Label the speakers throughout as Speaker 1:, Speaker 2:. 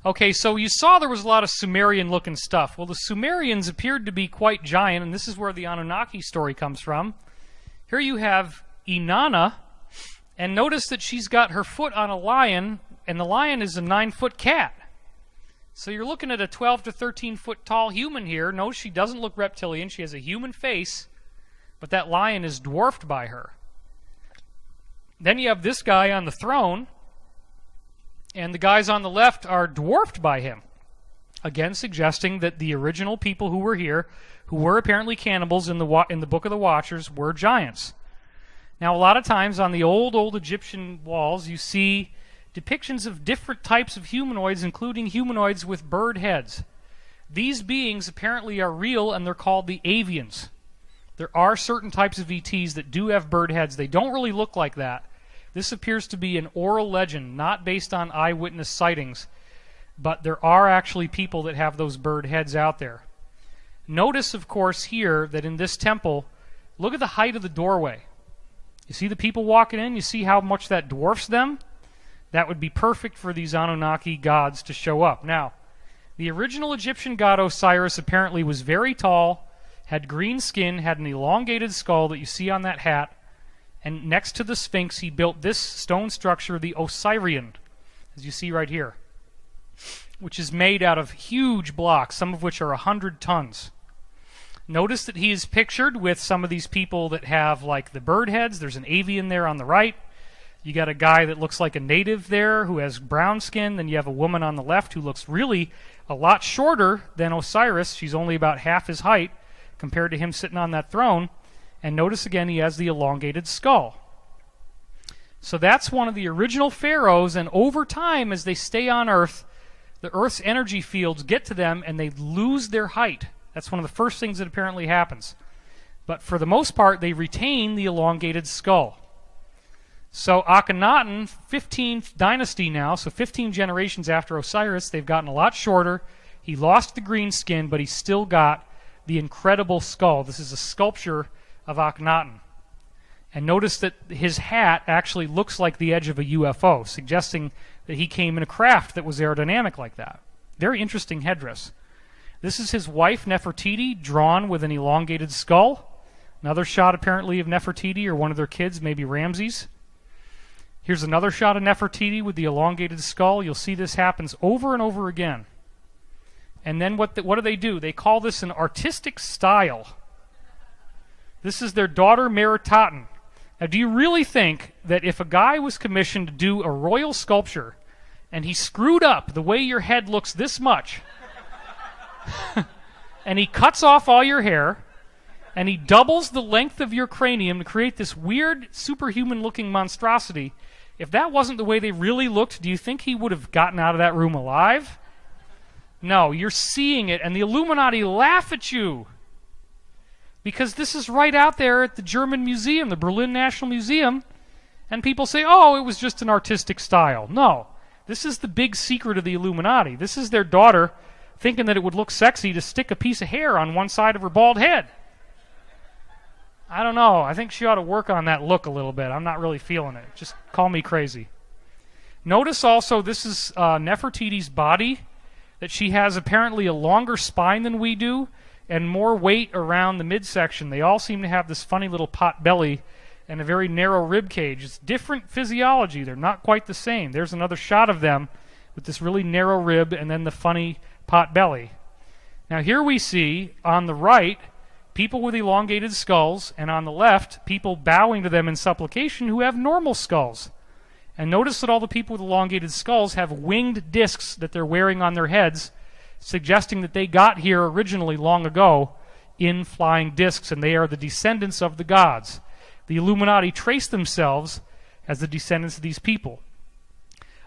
Speaker 1: Okay, so you saw there was a lot of Sumerian-looking stuff. Well, the Sumerians appeared to be quite giant, and this is where the Anunnaki story comes from. Here you have Inanna, and notice that she's got her foot on a lion, and the lion is a 9-foot cat. So you're looking at a 12 to 13-foot tall human here. Notice she doesn't look reptilian. She has a human face, but that lion is dwarfed by her. Then you have this guy on the throne, and the guys on the left are dwarfed by him. Again, suggesting that the original people who were here, who were apparently cannibals in the Book of the Watchers, were giants. Now, a lot of times on the old Egyptian walls, you see depictions of different types of humanoids, including humanoids with bird heads. These beings apparently are real, and they're called the avians. There are certain types of ETs that do have bird heads. They don't really look like that. This appears to be an oral legend, not based on eyewitness sightings, but there are actually people that have those bird heads out there. Notice, of course, here that in this temple, look at the height of the doorway. You see the people walking in? You see how much that dwarfs them? That would be perfect for these Anunnaki gods to show up. Now, the original Egyptian god Osiris apparently was very tall, had green skin, had an elongated skull that you see on that hat, and next to the Sphinx, he built this stone structure, the Osirian, as you see right here, which is made out of huge blocks, some of which are 100 tons. Notice that he is pictured with some of these people that have, like, the bird heads. There's an avian there on the right. You got a guy that looks like a native there who has brown skin. Then you have a woman on the left who looks really a lot shorter than Osiris. She's only about half his height compared to him sitting on that throne. And notice again, he has the elongated skull. So that's one of the original pharaohs, and over time, as they stay on Earth, the Earth's energy fields get to them and they lose their height. That's one of the first things that apparently happens. But for the most part, they retain the elongated skull. So Akhenaten, 15th dynasty now, so 15 generations after Osiris, they've gotten a lot shorter. He lost the green skin, but he's still got the incredible skull. This is a sculpture of Akhenaten. And notice that his hat actually looks like the edge of a UFO, suggesting that he came in a craft that was aerodynamic like that. Very interesting headdress. This is his wife, Nefertiti, drawn with an elongated skull. Another shot apparently of Nefertiti or one of their kids, maybe Ramses. Here's another shot of Nefertiti with the elongated skull. You'll see this happens over and over again. And then what do? They call this an artistic style. This is their daughter, Meritaten. Now, do you really think that if a guy was commissioned to do a royal sculpture and he screwed up the way your head looks this much, and he cuts off all your hair, and he doubles the length of your cranium to create this weird, superhuman-looking monstrosity, if that wasn't the way they really looked, do you think he would have gotten out of that room alive? No, you're seeing it, and the Illuminati laugh at you. Because this is right out there at the German museum, the Berlin National Museum, and people say, oh, it was just an artistic style. No, this is the big secret of the Illuminati. This is their daughter thinking that it would look sexy to stick a piece of hair on one side of her bald head. I don't know. I think she ought to work on that look a little bit. I'm not really feeling it. Just call me crazy. Notice also this is Nefertiti's body, that she has apparently a longer spine than we do, and more weight around the midsection. They all seem to have this funny little pot belly and a very narrow rib cage. It's different physiology. They're not quite the same. There's another shot of them with this really narrow rib and then the funny pot belly. Now here we see on the right people with elongated skulls, and on the left people bowing to them in supplication who have normal skulls. And notice that all the people with elongated skulls have winged discs that they're wearing on their heads, suggesting that they got here originally long ago in flying discs, and they are the descendants of the gods. The Illuminati trace themselves as the descendants of these people.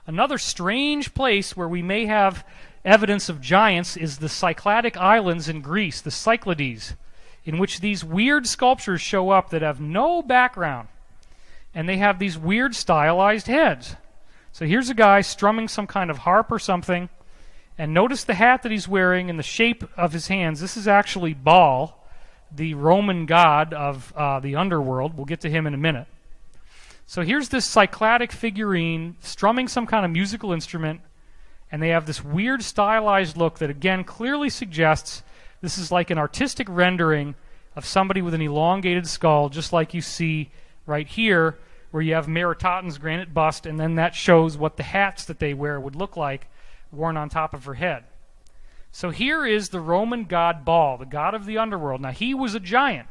Speaker 1: Another strange place where we may have evidence of giants is the Cycladic Islands in Greece, the Cyclades, in which these weird sculptures show up that have no background, and they have these weird stylized heads. So here's a guy strumming some kind of harp or something, and notice the hat that he's wearing and the shape of his hands. This is actually Baal, the Roman god of the underworld. We'll get to him in a minute. So here's this Cycladic figurine strumming some kind of musical instrument, And they have this weird stylized look that, again, clearly suggests this is like an artistic rendering of somebody with an elongated skull, just like you see right here, where you have Meritaten's granite bust, and then that shows what the hats that they wear would look like worn on top of her head. So here is the Roman god Baal, the god of the underworld. Now, he was a giant.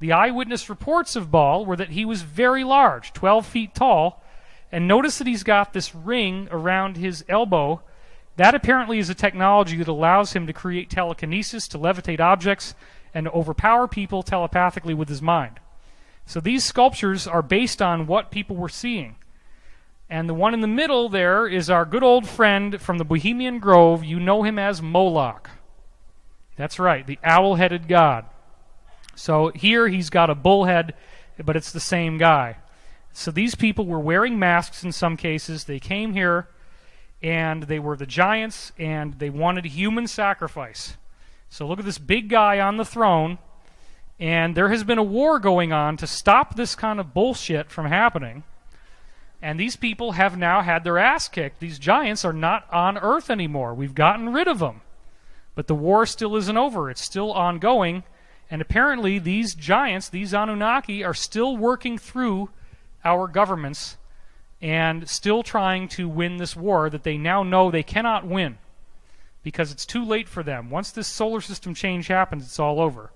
Speaker 1: The eyewitness reports of Baal were that he was very large, 12 feet tall, and notice that he's got this ring around his elbow. That apparently is a technology that allows him to create telekinesis, to levitate objects, and to overpower people telepathically with his mind. So these sculptures are based on what people were seeing. And the one in the middle there is our good old friend from the Bohemian Grove. You know him as Moloch. That's right, the owl-headed god. So here he's got a bull head, but it's the same guy. So these people were wearing masks in some cases. They came here, and they were the giants, and they wanted human sacrifice. So look at this big guy on the throne, and there has been a war going on to stop this kind of bullshit from happening. And these people have now had their ass kicked. These giants are not on Earth anymore. We've gotten rid of them. But the war still isn't over. It's still ongoing. And apparently these giants, these Anunnaki, are still working through our governments and still trying to win this war that they now know they cannot win because it's too late for them. Once this solar system change happens, it's all over.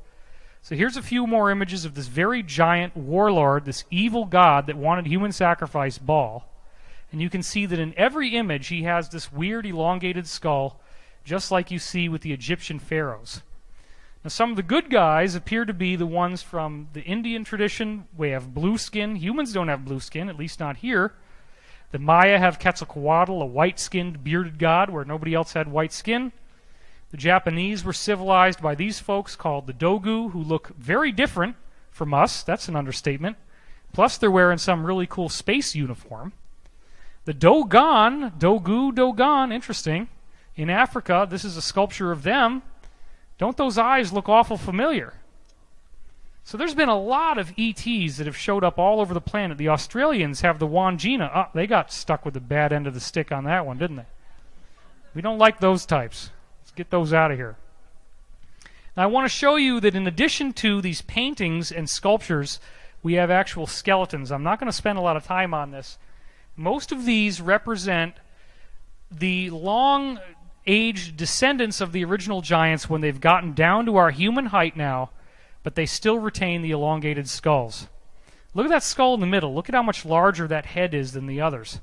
Speaker 1: So here's a few more images of this very giant warlord, this evil god that wanted human sacrifice, Baal. And you can see that in every image he has this weird elongated skull, just like you see with the Egyptian pharaohs. Now some of the good guys appear to be the ones from the Indian tradition. We have blue skin. Humans don't have blue skin, at least not here. The Maya have Quetzalcoatl, a white-skinned, bearded god, where nobody else had white skin. The Japanese were civilized by these folks called the Dogu, who look very different from us. That's an understatement. Plus, they're wearing some really cool space uniform. The Dogon, Dogon, interesting. In Africa, this is a sculpture of them. Don't those eyes look awful familiar? So there's been a lot of ETs that have showed up all over the planet. The Australians have the Wandjina. Oh, they got stuck with the bad end of the stick on that one, didn't they? We don't like those types. Let's get those out of here. Now I want to show you that in addition to these paintings and sculptures, we have actual skeletons. I'm not going to spend a lot of time on this. Most of these represent the long-aged descendants of the original giants when they've gotten down to our human height now, but they still retain the elongated skulls. Look at that skull in the middle. Look at how much larger that head is than the others.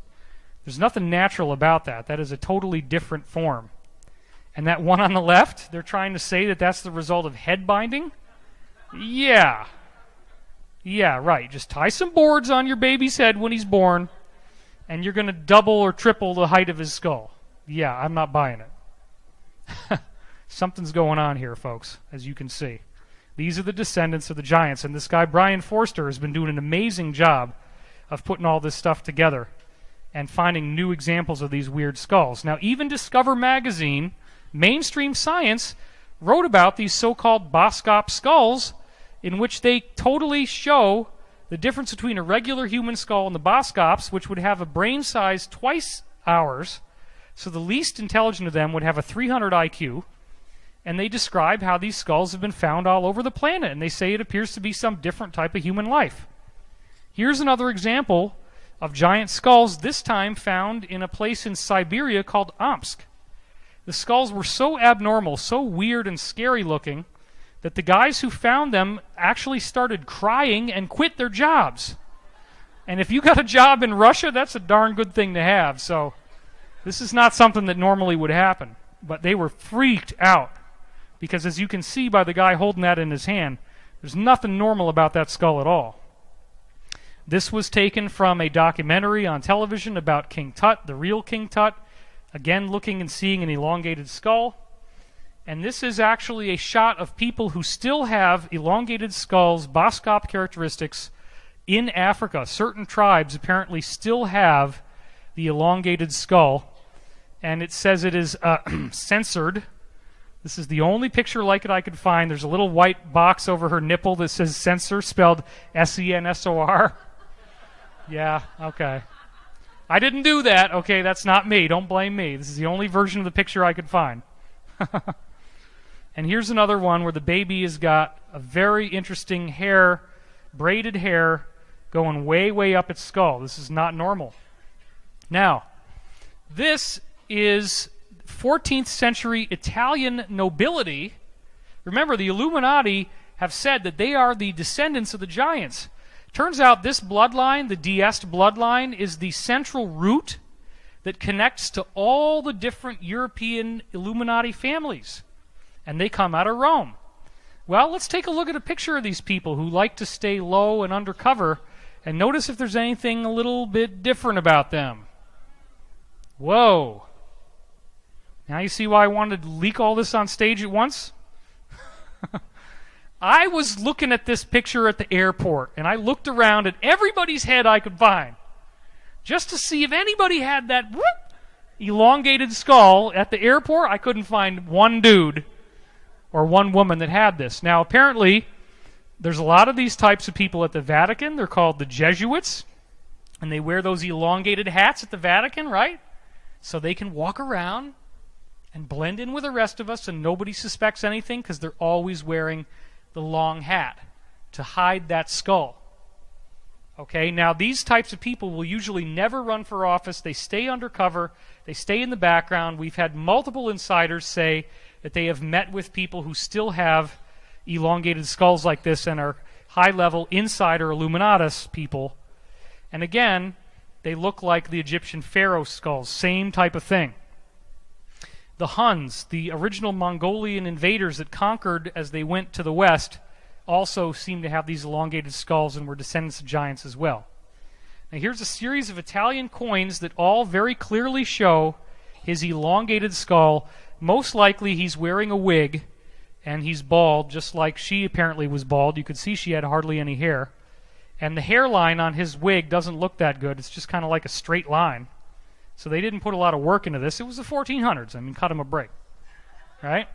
Speaker 1: There's nothing natural about that. That is a totally different form. And that one on the left, they're trying to say that that's the result of head binding? Yeah. Yeah, right. Just tie some boards on your baby's head when he's born, and you're going to double or triple the height of his skull. Yeah, I'm not buying it. Something's going on here, folks, as you can see. These are the descendants of the giants, and this guy, Brian Forster, has been doing an amazing job of putting all this stuff together and finding new examples of these weird skulls. Now, even Discover Magazine, Mainstream Science, wrote about these so-called Boskop skulls, in which they totally show the difference between a regular human skull and the Boskops, which would have a brain size twice ours, so the least intelligent of them would have a 300 IQ, and they describe how these skulls have been found all over the planet, and they say it appears to be some different type of human life. Here's another example of giant skulls, this time found in a place in Siberia called Omsk. The skulls were so abnormal, so weird and scary looking, that the guys who found them actually started crying and quit their jobs. And if you got a job in Russia, that's a darn good thing to have. So this is not something that normally would happen. But they were freaked out. Because as you can see by the guy holding that in his hand, there's nothing normal about that skull at all. This was taken from a documentary on television about King Tut, the real King Tut. Again, looking and seeing an elongated skull. And this is actually a shot of people who still have elongated skulls, Boskop characteristics, in Africa. Certain tribes apparently still have the elongated skull. And it says it is censored. This is the only picture like it I could find. There's a little white box over her nipple that says censor, spelled S-E-N-S-O-R. Yeah, okay. I didn't do that. Okay, that's not me. Don't blame me. This is the only version of the picture I could find. And here's another one where the baby has got a very interesting hair, braided hair, going way, way up its skull. This is not normal. Now, this is 14th century Italian nobility. Remember, the Illuminati have said that they are the descendants of the giants. Turns out this bloodline, the Diest bloodline, is the central root that connects to all the different European Illuminati families. And they come out of Rome. Well, let's take a look at a picture of these people who like to stay low and undercover and notice if there's anything a little bit different about them. Whoa. Now you see why I wanted to leak all this on stage at once? I was looking at this picture at the airport, and I looked around at everybody's head I could find just to see if anybody had that elongated skull at the airport. I couldn't find one dude or one woman that had this. Now, apparently, there's a lot of these types of people at the Vatican. They're called the Jesuits, and they wear those elongated hats at the Vatican, right? So they can walk around and blend in with the rest of us, and nobody suspects anything because they're always wearing the long hat to hide that skull. Okay, now these types of people will usually never run for office. They stay undercover. They stay in the background. We've had multiple insiders say that they have met with people who still have elongated skulls like this and are high-level insider Illuminatus people. And again, they look like the Egyptian pharaoh skulls. Same type of thing. The Huns, the original Mongolian invaders that conquered as they went to the west, also seem to have these elongated skulls and were descendants of giants as well. Now here's a series of Italian coins that all very clearly show his elongated skull. Most likely he's wearing a wig and he's bald, just like she apparently was bald. You could see she had hardly any hair. And the hairline on his wig doesn't look that good. It's just kind of like a straight line. So they didn't put a lot of work into this. It was the 1400s. I mean, cut him a break. Right?